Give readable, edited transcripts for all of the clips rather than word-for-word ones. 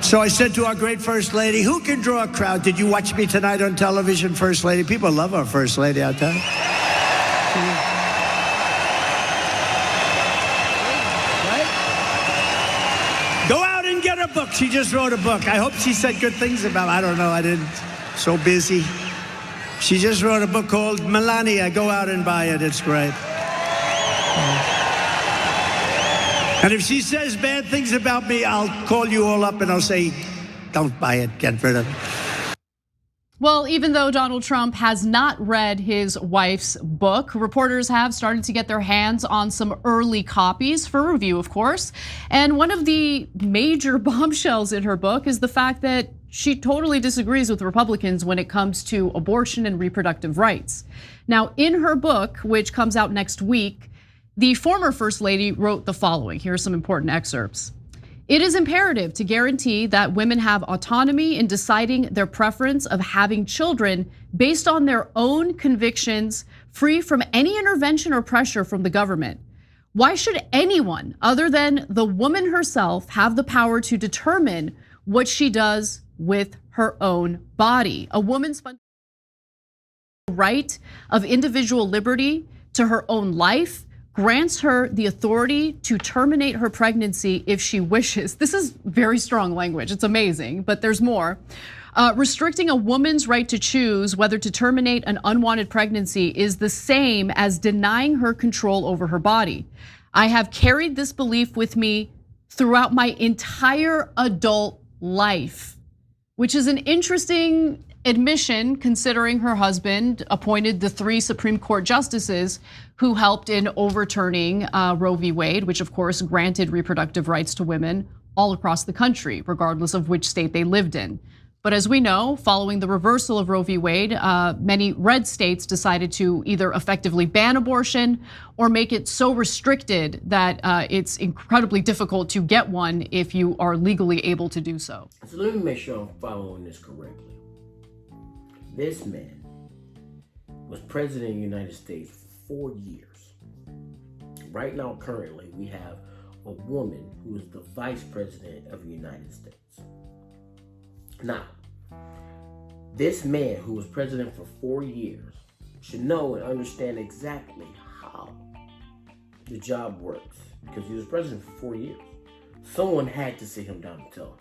So I said to our great First Lady, who can draw a crowd? Did you watch me tonight on television, First Lady? People love our First Lady, I'll tell you. Right? Go out and get a book. She just wrote a book. I hope she said good things about it. I don't know. I didn't. So busy. She just wrote a book called Melania. Go out and buy it. It's great. And if she says bad things about me, I'll call you all up and I'll say, don't buy it, get rid of it. Well, even though Donald Trump has not read his wife's book, reporters have started to get their hands on some early copies for review, of course. And one of the major bombshells in her book is the fact that she totally disagrees with Republicans when it comes to abortion and reproductive rights. Now, in her book, which comes out next week, the former First Lady wrote the following. Here are some important excerpts. It is imperative to guarantee that women have autonomy in deciding their preference of having children based on their own convictions, free from any intervention or pressure from the government. Why should anyone other than the woman herself have the power to determine what she does with her own body? A woman's right of individual liberty to her own life grants her the authority to terminate her pregnancy if she wishes. This is very strong language. It's amazing, but there's more. Restricting a woman's right to choose whether to terminate an unwanted pregnancy is the same as denying her control over her body. I have carried this belief with me throughout my entire adult life, which is an interesting admission considering her husband appointed the 3 Supreme Court justices who helped in overturning Roe v. Wade, which of course granted reproductive rights to women all across the country, regardless of which state they lived in. But as we know, following the reversal of Roe v. Wade, many red states decided to either effectively ban abortion or make it so restricted that it's incredibly difficult to get one if you are legally able to do so. So let me make sure I'm following this correctly. This man was president of the United States for 4 years. Right now, currently, we have a woman who is the vice president of the United States. Now, this man who was president for 4 years should know and understand exactly how the job works because he was president for 4 years. Someone had to sit him down and tell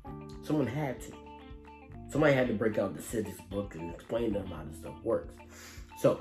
him. Someone had to. Somebody had to break out the civics book and explain to him how this stuff works. So,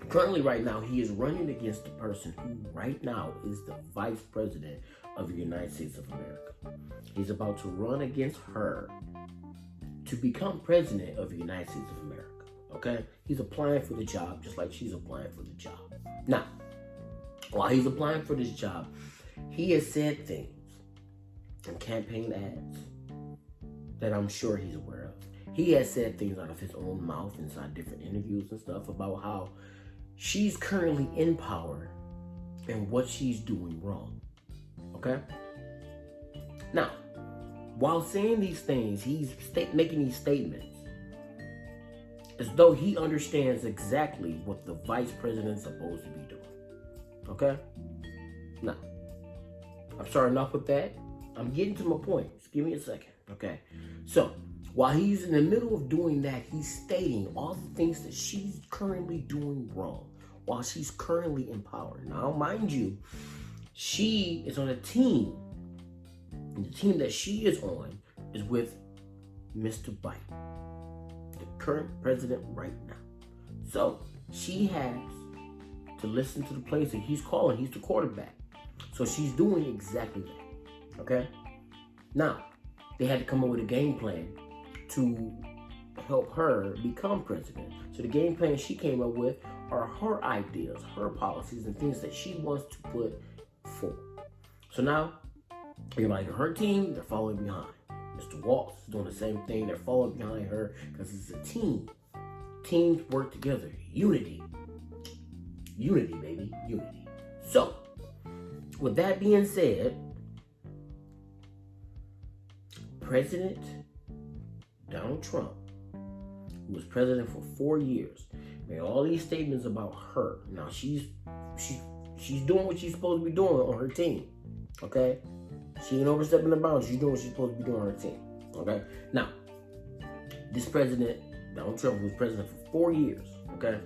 currently right now, he is running against the person who right now is the vice president of the United States of America. He's about to run against her to become president of the United States of America, okay? He's applying for the job just like she's applying for the job. Now, while he's applying for this job, he has said things in campaign ads that I'm sure he's aware of. He has said things out of his own mouth inside different interviews and stuff about how she's currently in power and what she's doing wrong, okay? Now, while saying these things, he's making these statements as though he understands exactly what the vice president's supposed to be doing, okay? Now, I'm sorry, enough with that. I'm getting to my point. Just give me a second, okay? So, while he's in the middle of doing that, he's stating all the things that she's currently doing wrong while she's currently in power. Now, mind you, she is on a team. And the team that she is on is with Mr. Biden, the current president right now. So, she has to listen to the plays that he's calling. He's the quarterback. So, she's doing exactly that, okay? Now, they had to come up with a game plan to help her become president. So the game plan she came up with are her ideas, her policies, and things that she wants to put forward. So now, everybody on her team, they're following behind. Mr. Waltz is doing the same thing. They're following behind her because it's a team. Teams work together. Unity. Unity, baby. Unity. So, with that being said, President Donald Trump, who was president for 4 years, made all these statements about her. Now she's doing what she's supposed to be doing on her team, okay? She ain't overstepping the bounds. She's doing what she's supposed to be doing on her team. Okay? Now, this president, Donald Trump, was president for 4 years. Okay?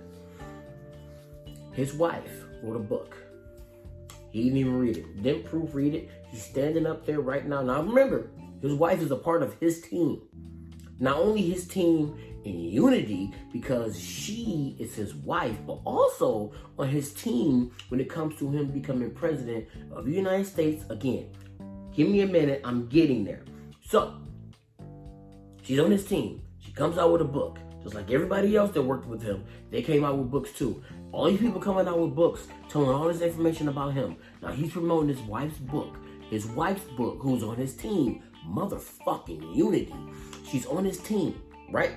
His wife wrote a book. He didn't even read it. Didn't proofread it. He's standing up there right now. Now, remember, his wife is a part of his team. Not only his team in unity because she is his wife, but also on his team when it comes to him becoming president of the United States. Again, give me a minute, I'm getting there. So, she's on his team. She comes out with a book. Just like everybody else that worked with him, they came out with books too. All these people coming out with books, telling all this information about him. Now he's promoting his wife's book. His wife's book, who's on his team. Motherfucking unity. She's on his team, right?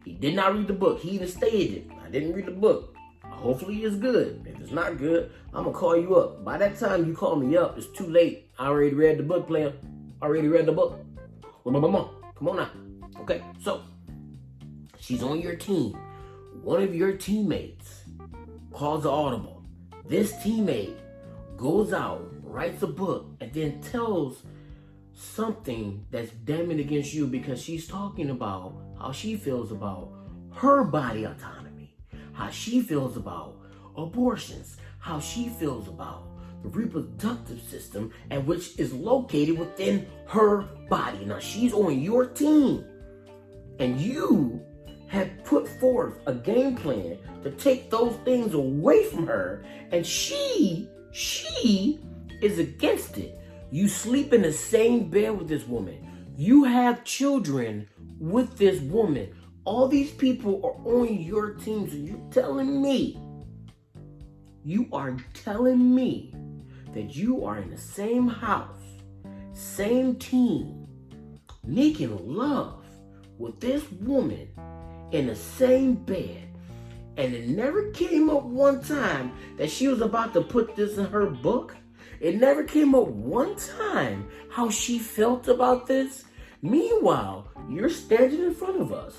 He did not read the book. He even stated it. I didn't read the book. Hopefully it's good. If it's not good, I'm going to call you up. By that time you call me up, it's too late. I already read the book, player. I already read the book. Come on now. Okay, so she's on your team. One of your teammates calls the audible. This teammate goes out, writes a book, and then tells something that's damning against you because she's talking about how she feels about her body autonomy, how she feels about abortions, how she feels about the reproductive system, and which is located within her body. Now she's on your team, and you have put forth a game plan to take those things away from her, and she is against it. You sleep in the same bed with this woman. You have children with this woman. All these people are on your team. So you are telling me that you are in the same house, same team, making love with this woman in the same bed. And it never came up one time that she was about to put this in her book. It never came up one time how she felt about this. Meanwhile, you're standing in front of us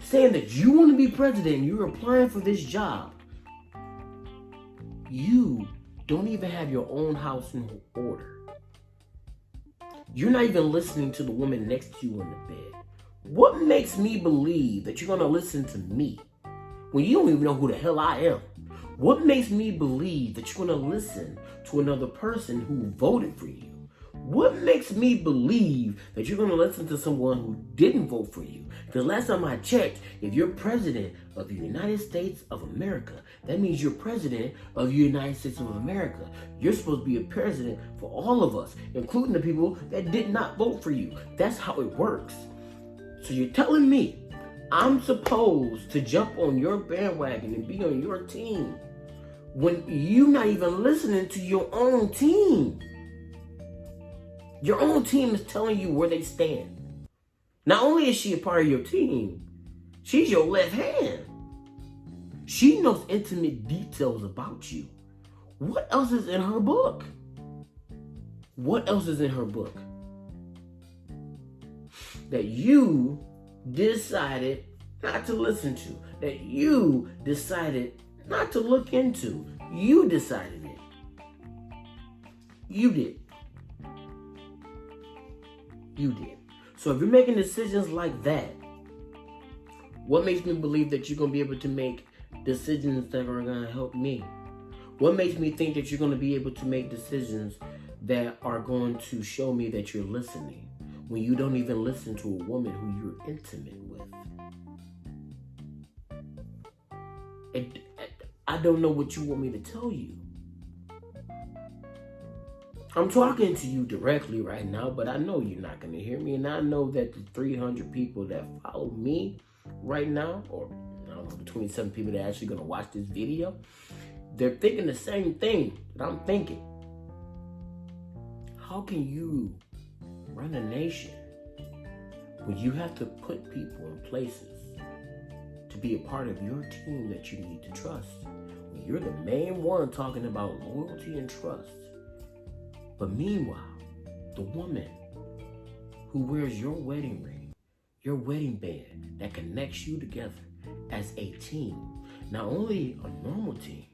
saying that you want to be president and you're applying for this job. You don't even have your own house in order. You're not even listening to the woman next to you in the bed. What makes me believe that you're going to listen to me when you don't even know who the hell I am? What makes me believe that you're going to listen to another person who voted for you? What makes me believe that you're going to listen to someone who didn't vote for you? Because last time I checked, if you're president of the United States of America, that means you're president of the United States of America. You're supposed to be a president for all of us, including the people that did not vote for you. That's how it works. So you're telling me I'm supposed to jump on your bandwagon and be on your team when you're not even listening to your own team. Your own team is telling you where they stand. Not only is she a part of your team, she's your left hand. She knows intimate details about you. What else is in her book? What else is in her book that you decided not to listen to, that you decided not to look into? You decided it. You did. You did. So if you're making decisions like that, what makes me believe that you're going to be able to make decisions that are going to help me? What makes me think that you're going to be able to make decisions that are going to show me that you're listening when you don't even listen to a woman who you're intimate with? I don't know what you want me to tell you. I'm talking to you directly right now, but I know you're not going to hear me. And I know that the 300 people that follow me right now, or I don't know, the 27 people that are actually going to watch this video, they're thinking the same thing that I'm thinking. How can you run a nation when you have to put people in places to be a part of your team that you need to trust? When you're the main one talking about loyalty and trust. But meanwhile, the woman who wears your wedding ring, your wedding band that connects you together as a team, not only a normal team,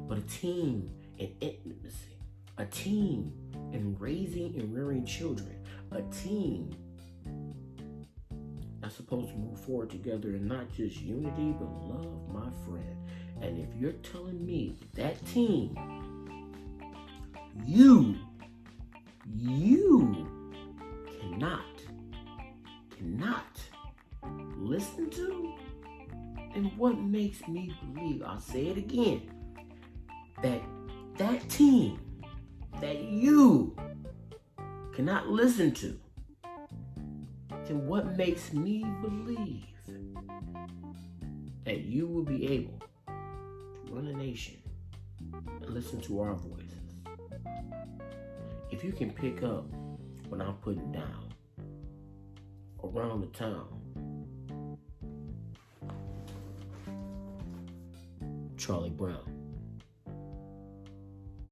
but a team in intimacy, a team in raising and rearing children, a team that's supposed to move forward together in not just unity, but love, my friend. And if you're telling me that team, you cannot listen to, then what makes me believe, I'll say it again, that team that you cannot listen to, then what makes me believe that you will be able to run a nation and listen to our voices? If you can pick up what I'm putting down around the town, Kharlie Brown.